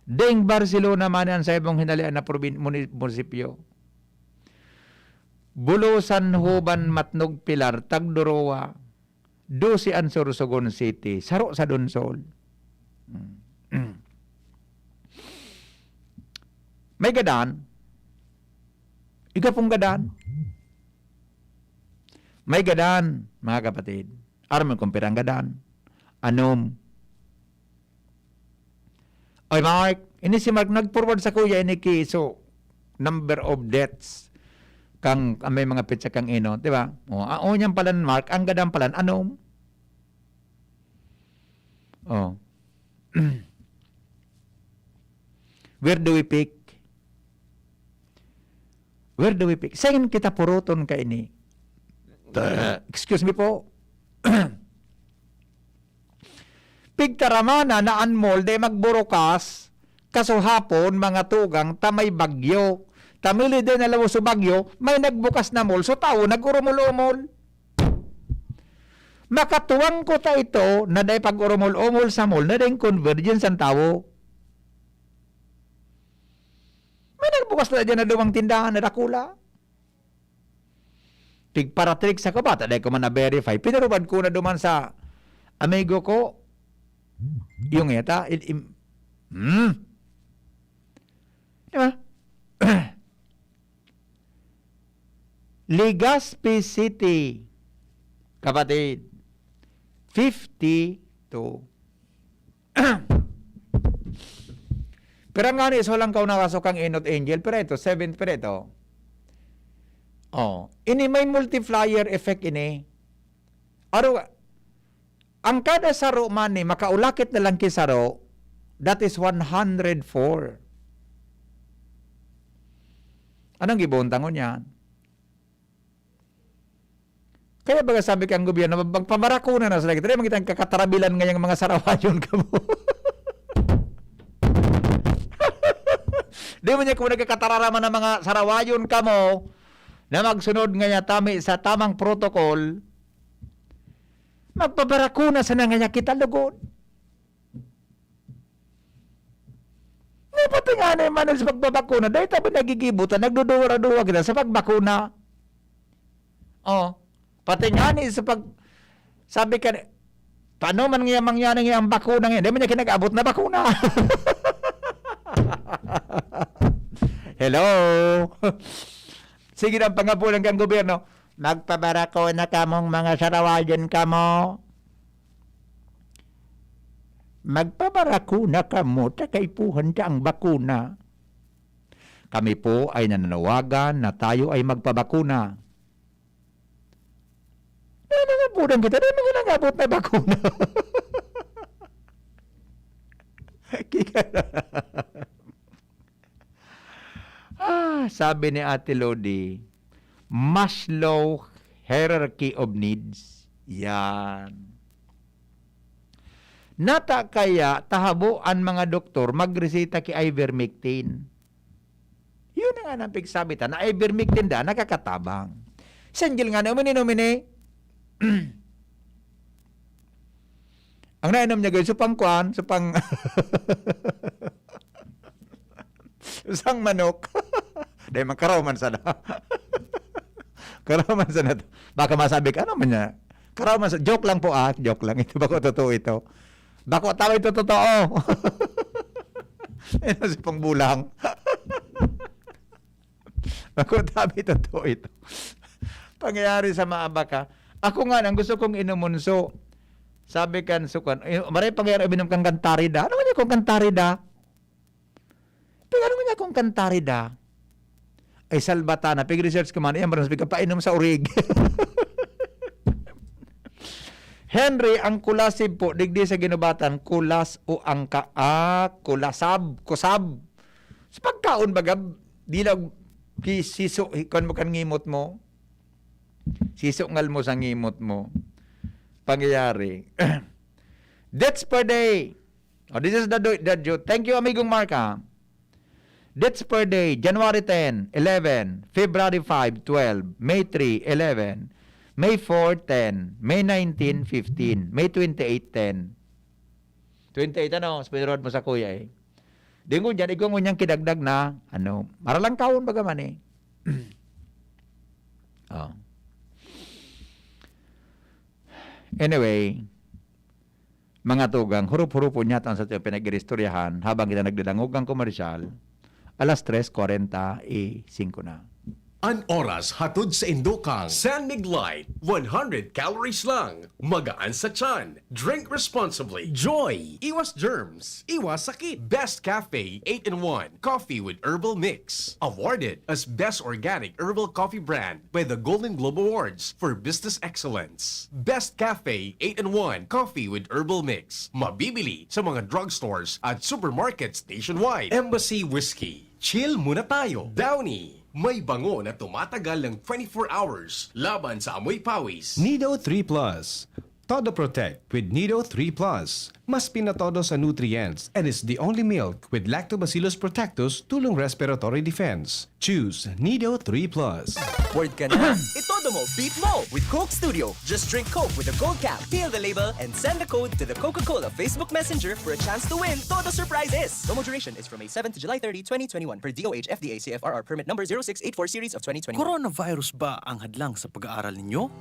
Deng Barcelona man ang sa ibang hinalian na munisipyo. Bulusan, Huban, Matnog, Pilar, Tagdorowa, 12 ang Sorsogon City, saro sa Donsol. May gadan. Ika pong gadan. May gadan, mga kapatid. Araman kong pirang gadan. Anom. Oy, Mark, ini si Mark nag-forward sa kuya ini kiso number of deaths kang may mga pitsa kang ino, di ba? O niyang palan, Mark, ang gadang palan, anom? Oh. Where do we pick? Where do we pick? Saan kita puruton ka ini? Excuse me po. Pigtaramana na anmol de magburokas kaso hapon mga tugang tamay bagyo. Tamili din na lawo sa bagyo, may nagbukas na mall so tao nagurumul-umol. Makatuwang ko ta ito na day pag-urumul-umol sa mall na day convergence ang tao. May nagbukas na dyan na dumang tindahan na dakula. Tigparatrik sa kabata, day ko man na-verify. Pinarubad ko na duman sa amigo ko. Yung eta, diba? Legazpi City, kapatid, 52. Pero nga ni, so lang ka nakasok ang Inot Angel, pero ito, 7th, pero ito. Ini may multiplier effect ini. Aro, ang kada saro man ni, makaulakit na lang kisaro, that is 104. Anong gibuntangon yan? Kaya baga sabi kang gobyerno, magpabarakuna na sila. Kaya makita ang kakatarabilan ngayong mga sarawayon ka mo. Di mo niya kung nagkakatararaman ng mga sarawayon ka mo na magsunod ngaya tami sa tamang protocol, magpabarakuna sa ngaya kita lugod. Napati nga na yung sa pagbabakuna, dahil tabi nagigibutan, nagduduwa-duwa kita sa pagbakuna. Pati nga ni sa sabi ka, paano man nga mangyari nga ang bakuna ngayon? Di mo niya kinag-abot na bakuna. Hello? Sige na, pangapulan kang gobyerno, magpabarako na kamong mga sarawayan kamo. Magpabarako na kamo, takaipuhan ka ang bakuna. Kami po ay nananawagan na tayo ay magpabakuna. Nanangapunan kita, na mga nangabot na bakuna. Sabi ni Ate Lodi, Maslow hierarchy of needs. Yan. Nata kaya tahabuan mga doktor magreseta ki ivermectin. Yun nga nang pigsabitan na ivermectin da nakakatabang. Sanggil nga na umini. Ang nainom niya guys, supang isang manok. Dahil magkaraman sana. Karaman sana. Baka masabi ka, ano man niya? Karaman sana. Joke lang po joke lang. Ito bako totoo ito. Bako tama ito totoo. Ito si pangbulang. Bako tama ito totoo ito. Pangyayari sa maabaka. Ako nga, ang gusto kong inumunso. Sabi kan sukan, maray pangyayari ibinom kang kantarida. Ano nga niya kung kantarida? Pero ano nga niya kung kantarida? Ay salbatana. Pag-research ka man, maraming sabi ka, painom sa urig. Henry, ang kulasib po, digdi sa ginubatan, kulas o angka, kusab. Sa pagkaon baga, di lang, siso, ikon mo kan ngimot mo. Sisongal mo sa ngimot mo. Pangyayari. Deaths per day. This is the due. Thank you, amigong Marka. Deaths per day, January 10, 11, February 5, 12, May 3, 11, May 4, 10, May 19, 15, May 28, 10. 28, spinirod mo sa kuya eh. Dingo dyan, ikaw mo niyang kidagdag na, maralang kaon baga man eh. Anyway, mga tugang, hurup-hurupo niya sa pinag-iristoryahan habang kita nagdadangog ang komersyal, alas 3:45 na. An oras hatod sa Indokang San Mig Light, 100 calories lang. Magaan sa tiyan. Drink responsibly. Joy. Iwas germs. Iwas sakit. Best Cafe 8-in-1 Coffee with Herbal Mix. Awarded as Best Organic Herbal Coffee Brand by the Golden Globe Awards for Business Excellence. Best Cafe 8-in-1 Coffee with Herbal Mix. Mabibili sa mga drugstores at supermarkets nationwide. Embassy Whiskey. Chill muna tayo. Downy. May bango na tumatagal ng 24 hours laban sa amoy pawis. Nido 3 Plus. Todo Protect with Nido 3 Plus. Mas pinatodo sa nutrients and is the only milk with Lactobacillus protectus tulong respiratory defense. Choose Nido 3 Plus. Word ka na. Itodo mo, beat mo with Coke Studio. Just drink Coke with a gold cap, peel the label, and send the code to the Coca-Cola Facebook Messenger for a chance to win Todo Surprises. Promo duration is from May 7 to July 30, 2021 per DOH FDA CFRR permit number 0684 series of 2021. Coronavirus ba ang hadlang sa pag-aaral ninyo?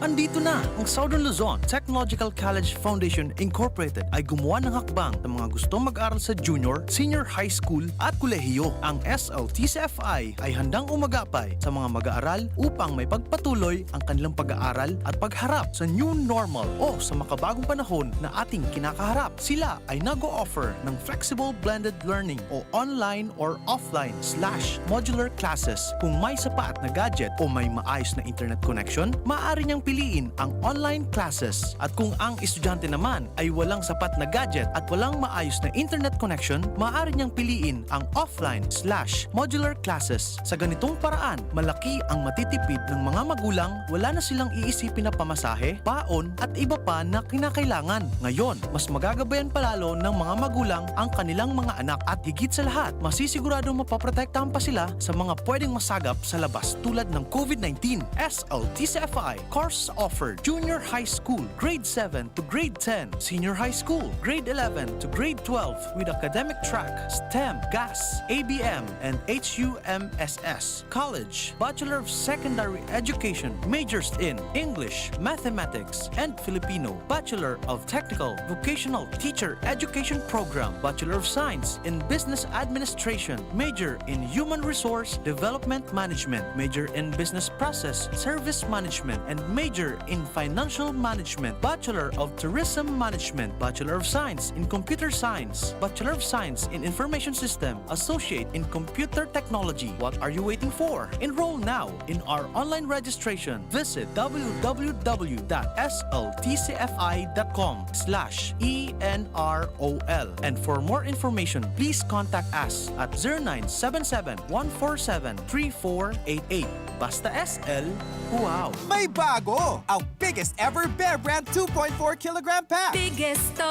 Andito na ang Southern Luzon Technological College Foundation Incorporated ay gumawa ng hakbang ng mga gustong mag-aral sa junior, senior high school at kolehiyo. Ang SLTCFI ay handang umagapay sa mga mag-aaral upang may pagpatuloy ang kanilang pag-aaral at pagharap sa new normal o sa makabagong panahon na ating kinakaharap. Sila ay nag-o-offer ng flexible blended learning o online or offline/modular classes. Kung may sapat na gadget o may maayos na internet connection, maaari niyang piliin ang online classes. At kung ang estudyante naman ay walang sapat na gadget at walang maayos na internet connection, maaari niyang piliin ang offline/modular classes. Sa ganitong paraan, malaki ang matitipid ng mga magulang, wala na silang iisipin na pamasahe, baon at iba pa na kinakailangan. Ngayon, mas magagabayan palalo ng mga magulang ang kanilang mga anak at higit sa lahat, masisiguradong mapaprotektahan pa sila sa mga pwedeng masagap sa labas tulad ng COVID-19. SLTCFI course offered junior high school, grade 7 to grade 10, senior high school, grade 11 to grade 12 with academic track, STEM, GAS, ABM, and HUMSS. College, Bachelor of Secondary Education, majors in English, Mathematics, and Filipino. Bachelor of Technical Vocational Teacher Education Program, Bachelor of Science in Business Administration, major in Human Resource Development Management, major in Business Process Service Management, and major in Financial Management, Bachelor of Tourism Management, Bachelor of Science in Computer Science, Bachelor of Science in Information System, Associate in Computer Technology. What are you waiting for? Enroll now in our online registration. Visit www.sltcfi.com/ENROL. And for more information, please contact us at 0977-147-3488. Basta SL, wow! May bago! Ang biggest ever Bear Brand 2.4 kilogram pack! Biggest to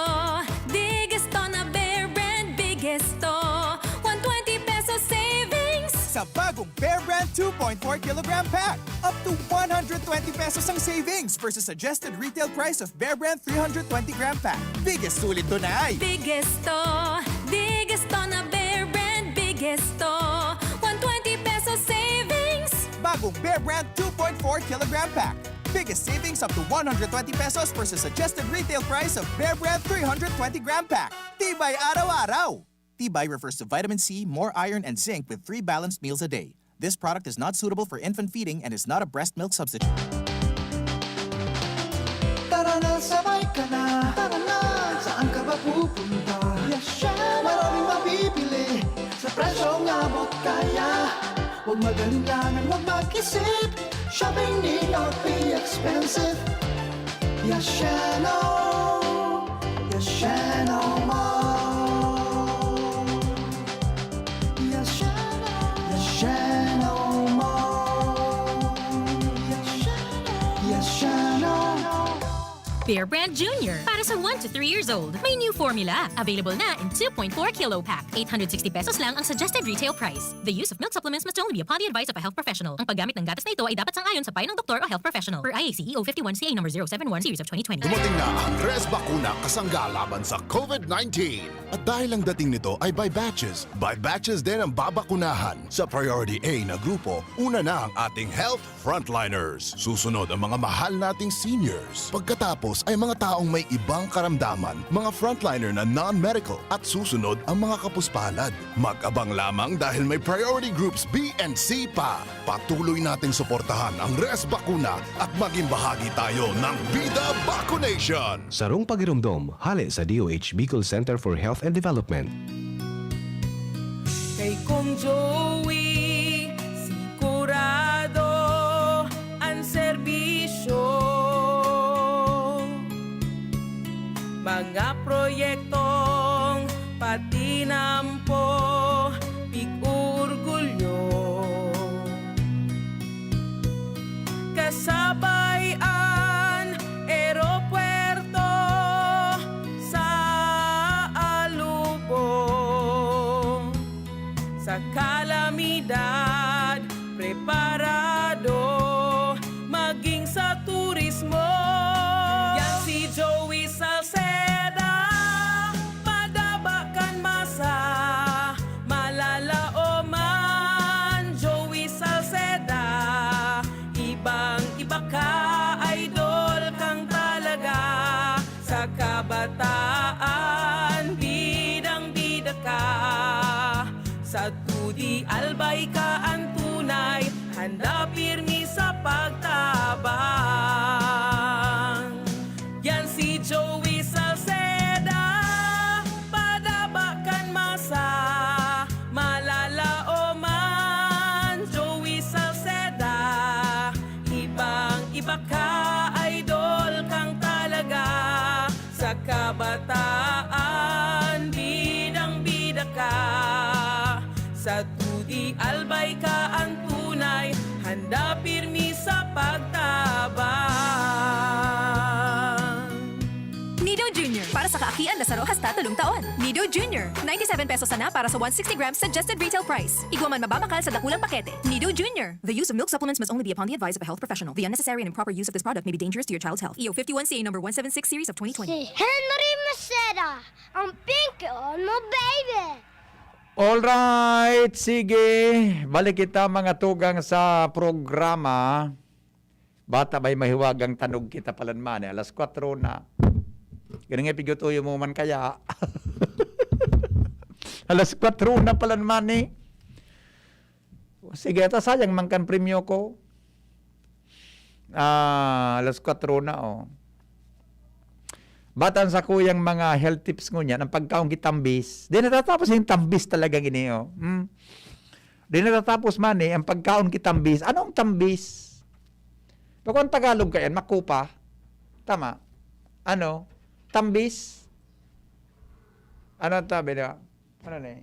na Bear Brand, biggest to. 120 pesos savings! Sa bagong Bear Brand 2.4 kilogram pack, up to 120 pesos ang savings versus suggested retail price of Bear Brand 320 gram pack. Biggest sulit to na ay! Biggest to na Bear Brand, biggest to. 120 pesos savings! Bagong Bear Brand 2.4 kilogram pack. Biggest savings up to 120 pesos versus suggested retail price of Bear Brand 320 gram pack. Tibay araw-araw! Tibay refers to vitamin C, more iron, and zinc with 3 balanced meals a day. This product is not suitable for infant feeding and is not a breast milk substitute. Tara na, sabay ka na. Tara na, saan ka ba pupunta? Maraming mabibili sa presyong abot kaya. Huwag magalinlangan, huwag mag-isip. Shopping need not be expensive. Yashano Mall. Yashano Mall. Yashano. Bear Brand Junior. Para sa 1 to 3 years old, may new formula. Available na in 2.4 kilo pack. 860 pesos lang ang suggested retail price. The use of milk supplements must only be upon the advice of a health professional. Ang paggamit ng gatas na ito ay dapat sang-ayon sa payo ng doktor o health professional. Per IACEO 51CA number 071 series of 2020. Dumating na ang Res Bakuna kasangga laban sa COVID-19. At dahil ang dating nito ay by batches din ang babakunahan. Sa Priority A na grupo, una na ang ating health frontliners. Susunod ang mga mahal nating seniors. Pagkatapos ay mga taong may ibang karamdaman, mga frontliner na non-medical. At susunod ang mga kapuspalad. Mag-abang lamang dahil may priority groups B and C pa. Patuloy nating suportahan ang Res Bakuna at maging bahagi tayo ng Vida Vaccination. Sarong pagirumdom, hali sa DOH Bicol Center for Health and Development. Kay Kong Joey, sigurado ang serbisyo. Mga proyektong patinampo, pig-urgulyo. Kasabayan, aeropuerto sa alubong. Sa kalamidad, preparado, maging sa turismo. Yan si Joey Salceda, madabakan masa, malalao man. Joey Salceda, ibang iba ka, idol. baka idol kang talaga. Sa kabataan, bidang-bida ka. Sa tudi albay ka ang tunay, handa pirmi sa pagtabang. Nido Jr. para sa kaakian na saro hasta 3 taon. Nido Jr. 97 pesos na para sa 160 grams suggested retail price. Igwa man mababakal sa dakulang pakete. Nido Jr. The use of milk supplements must only be upon the advice of a health professional. The unnecessary and improper use of this product may be dangerous to your child's health. EO 51CA number 176 series of 2020. Si Henry Maceda, ang Pingkion mo, baby! Alright, sige. Balik kita mga tugang sa programa. Bata ba'y mahiwagang tanog kita palanman. Alas 4 na. Ganun nga pigutuyo mo man kaya. Alas 4 na palanman eh. Sige, ito sayang mangkan premyo ko. Alas 4 na oh. Batan sa kuyang mga health tips ko niyan, ang pagkaong kitambis. Di natatapos yung tambis talaga gini, oh. Di natatapos man eh, ang pagkaon kitambis. Anong tambis? Pag ang Tagalog ka yan, makupa. Tama. Ano? Tambis? Ano tabi na? Ano na eh?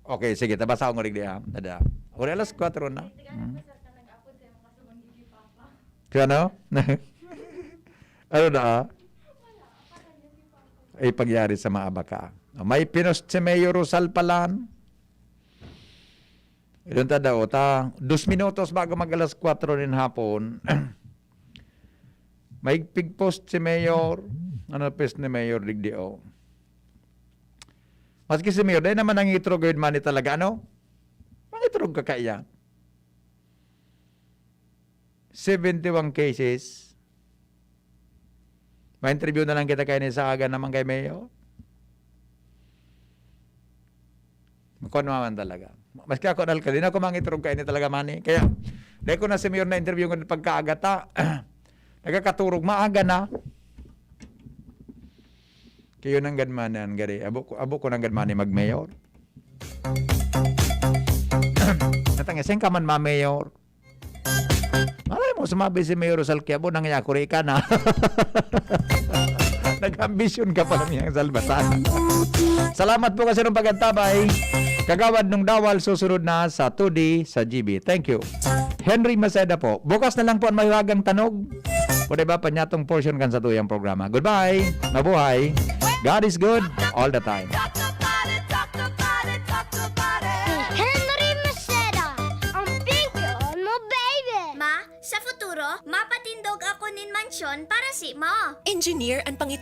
Okay, sige, tabasa ko rin diya. Dada. Uri alas 4 na. Ano? Ano na? Ay pagyari sa mga baka. May pinos si Mayor Rosal palan. Ilan ta daw, 2 minutos bago mag alas 4 rin hapon. May pigpost si Mayor. Ano pes ni Mayor Ligdio? Maski si Mayor, dahil naman ang itrog yun man talaga, ano? Ang itrog ka kaya? 71 cases. May interview na lang kita kayo ni Saga naman kay Mayor. Kung naman talaga. Maski ako nalkali na ako mangitrog kayo ni talaga mani. Kaya, dahil ko na si Mayor na interview ko pagkaagata, nagkakaturog, maaga na. Kayo nang ganmanan, gari. Abo ko nang ganmanan mag-Mayor. Natangisin ka man ma-Mayor. Malay mo, sumabi si Mayor Rosal Quiabo, nangyakuri ka na. Nag-ambisyon ka pa lang yung salbatan. Salamat po kasi ng pagantabay. Kagawad nung dawal, susunod na sa 2D sa GB. Thank you. Henry Maceda po. Bukas na lang po ang mahiwagang tanog. Pwede ba panyatong portion kan sa tuyang programa. Goodbye. Mabuhay. God is good all the time. Henry Maceda, ang Pingkion mo, baby! Ma, sa futuro, mapatindog ako nin mansyon para si mo. Engineer ang pangitulong